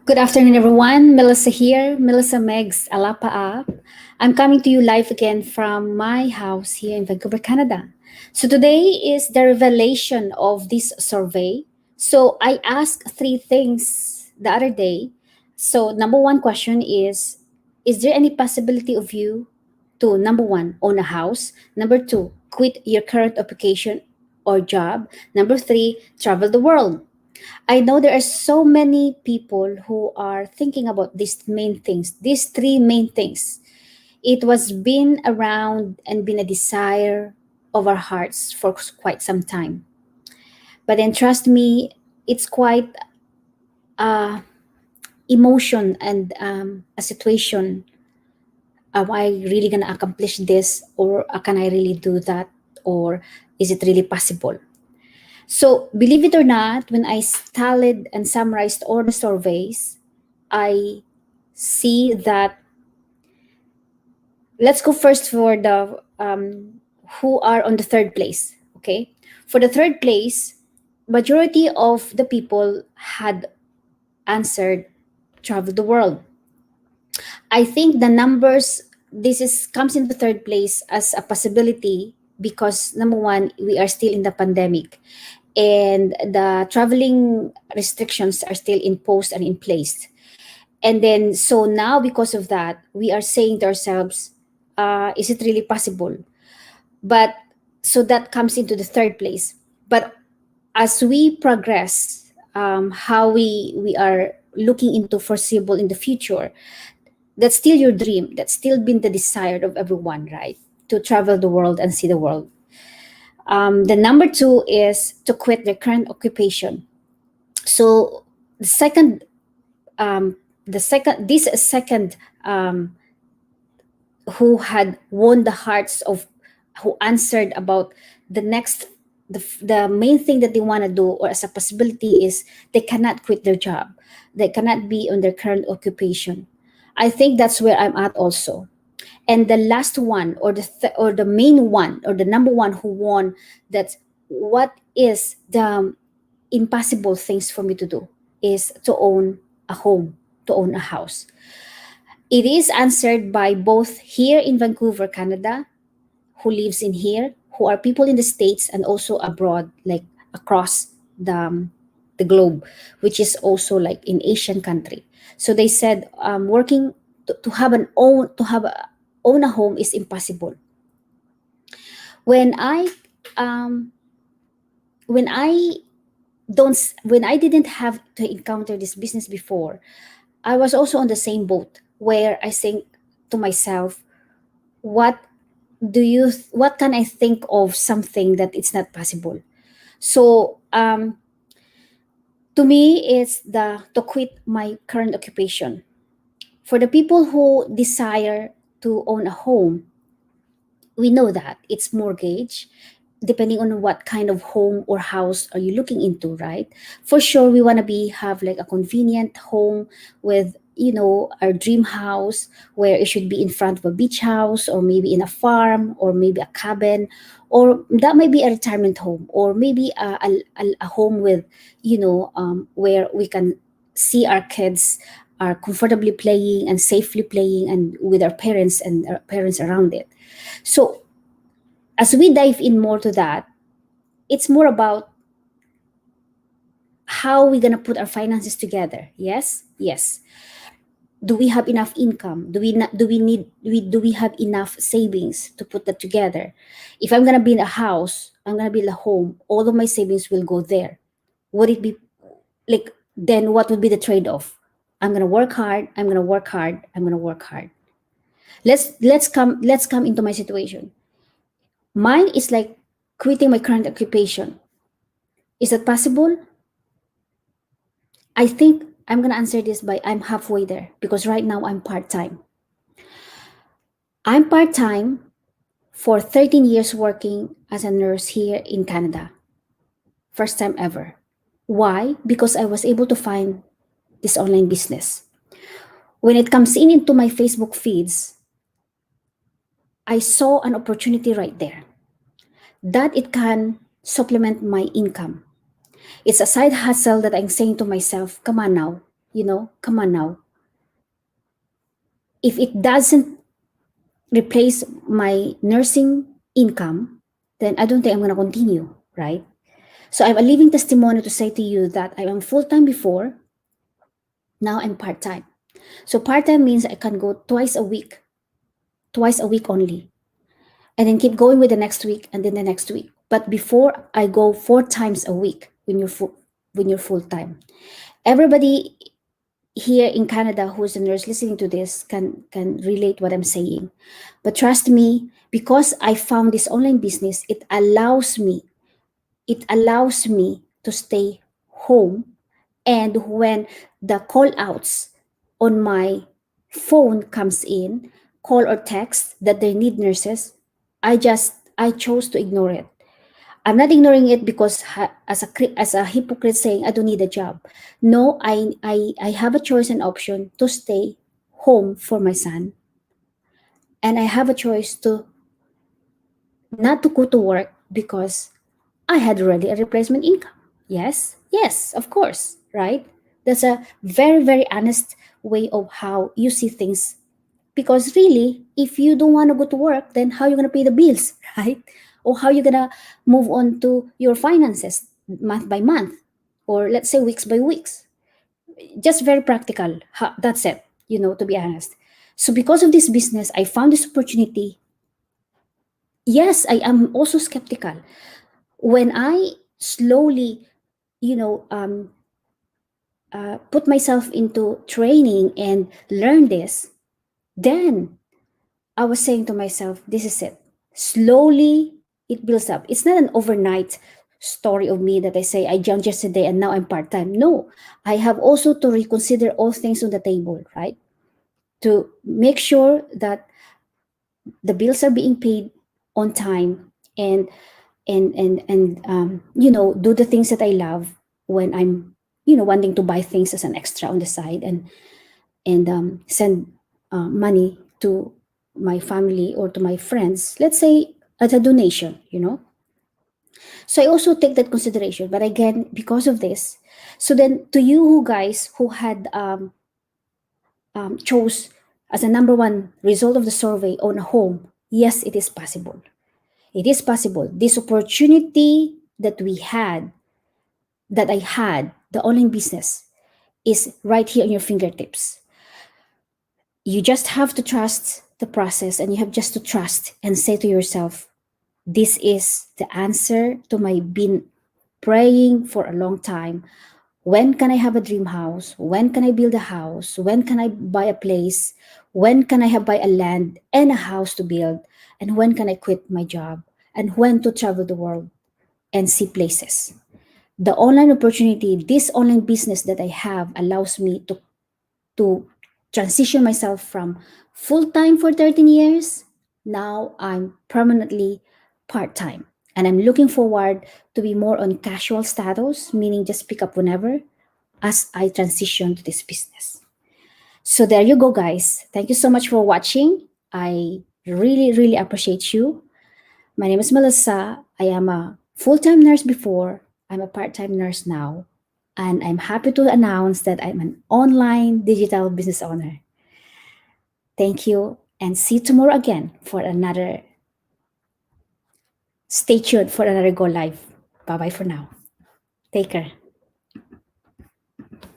Good afternoon, everyone. Melissa here, Melissa Megs Alapa. I'm coming to you live again from my house here in Vancouver, Canada. So today is the revelation of this survey. So I asked three things the other day. So number one question is there any possibility of you to number one, own a house? Number two, quit your current occupation or job? Number three, travel the world. I know there are so many people who are thinking about these main things, these three main things. It was been around and been a desire of our hearts for quite some time. But then trust me, it's quite a emotion and a situation. Am I really gonna accomplish this, or can I really do that, or is it really possible? So, believe it or not, when I tallied and summarized all the surveys, I see that let's go first for the who are on the third place. Okay, for the third place, majority of the people had answered travel the world. I think the numbers this is comes into third place as a possibility because number one, we are still in the pandemic and the traveling restrictions are still imposed and in place. And then, so now because of that, we are saying to ourselves, is it really possible? But so that comes into the third place. But as we progress, how we are looking into foreseeable in the future, that's still your dream. That's still been the desire of everyone, right? To travel the world and see the world. The number two is to quit their current occupation. So the second, this second who had won the hearts of who answered about the next the main thing that they want to do or as a possibility is they cannot quit their job, they cannot be on their current occupation. I think that's where I'm at also. And the last one or or the main one or the number one who won, that's what is the impossible things for me to do is to own a home, to own a house. It is answered by both here in Vancouver, Canada, who lives in here, who are people in the States and also abroad, like across the globe, which is also like in Asian country. So they said working to have an own to have a, own a home is impossible. When I um, when I when I didn't have to encounter this business before, I was also on the same boat where I think to myself, what what can I think of something that it's not possible? So to me, it's the to quit my current occupation. For the people who desire to own a home, we know that it's mortgage depending on what kind of home or house are you looking into, right? For sure we want to be have like a convenient home with our dream house where it should be in front of a beach house or maybe in a farm or maybe a cabin, or that might be a retirement home or maybe a home with where we can see our kids are comfortably playing and safely playing and with our parents and our parents around it. So as we dive in more to that, it's more about how we're gonna put our finances together. Yes, yes. Do we have enough income? Do we not, do we have enough savings to put that together? If I'm gonna build a house, I'm gonna build a home, all of my savings will go there. Would it be like then what would be the trade-off? I'm gonna work hard, I'm gonna work hard, I'm gonna work hard. Let's come into my situation. Mine is like quitting my current occupation. Is that possible? I think I'm gonna answer this by I'm halfway there because right now I'm part time. I'm part time for 13 years working as a nurse here in Canada. First time ever. Why? Because I was able to find this online business. When it comes in into my Facebook feeds, I saw an opportunity right there that it can supplement my income. It's a side hustle that I'm saying to myself, come on now, Come on now. If it doesn't replace my nursing income, then I don't think I'm going to continue, right? So I'm a living testimony to say to you that I am full time before, now I'm part time. So part time means I can go twice a week only, and then keep going with the next week and then the next week. But before I go 4 times a week when you're full time. Everybody here in Canada who's a nurse listening to this can relate what I'm saying. But trust me, because I found this online business, it allows me to stay home. And when the call outs on my phone comes in, call or text that they need nurses, I chose to ignore it. I'm not ignoring it because as a hypocrite saying I don't need a job. No, I have a choice and option to stay home for my son, and I have a choice to not to go to work because I had already a replacement income. Yes, yes, of course, right? That's a very, very honest way of how you see things. Because really, if you don't want to go to work, then how are you going to pay the bills, right? Or how are you going to move on to your finances month by month? Or let's say weeks by weeks. Just very practical. That's it, to be honest. So because of this business, I found this opportunity. Yes, I am also skeptical. When I slowly, you know, um, put myself into training and learn this, then I was saying to myself, this is it. Slowly, it builds up. It's not an overnight story of me that I say I jumped yesterday and now I'm part time. No, I have also to reconsider all things on the table, right? To make sure that the bills are being paid on time, and do the things that I love when I'm wanting to buy things as an extra on the side, and send money to my family or to my friends, let's say as a donation. So I also take that consideration. But again, because of this, so then to you who guys who had chose as a number one result of the survey on a home, yes, it is possible. It is possible. This opportunity that I had, the online business, is right here in your fingertips. You just have to trust the process, and you have just to trust and say to yourself, this is the answer to my been praying for a long time. When can I have a dream house? When can I build a house? When can I buy a place? When can I buy a land and a house to build? And when can I quit my job? And when to travel the world and see places? The online opportunity, this online business that I have allows me to transition myself from full time for 13 years. Now I'm permanently part time. And I'm looking forward to be more on casual status, meaning just pick up whenever as I transition to this business. So there you go, guys. Thank you so much for watching. I really, really appreciate you. My name is Melissa. I am a full time nurse before, I'm a part time nurse now. And I'm happy to announce that I'm an online digital business owner. Thank you, and see you tomorrow again for another. Stay tuned for another Go Live. Bye bye for now. Take care.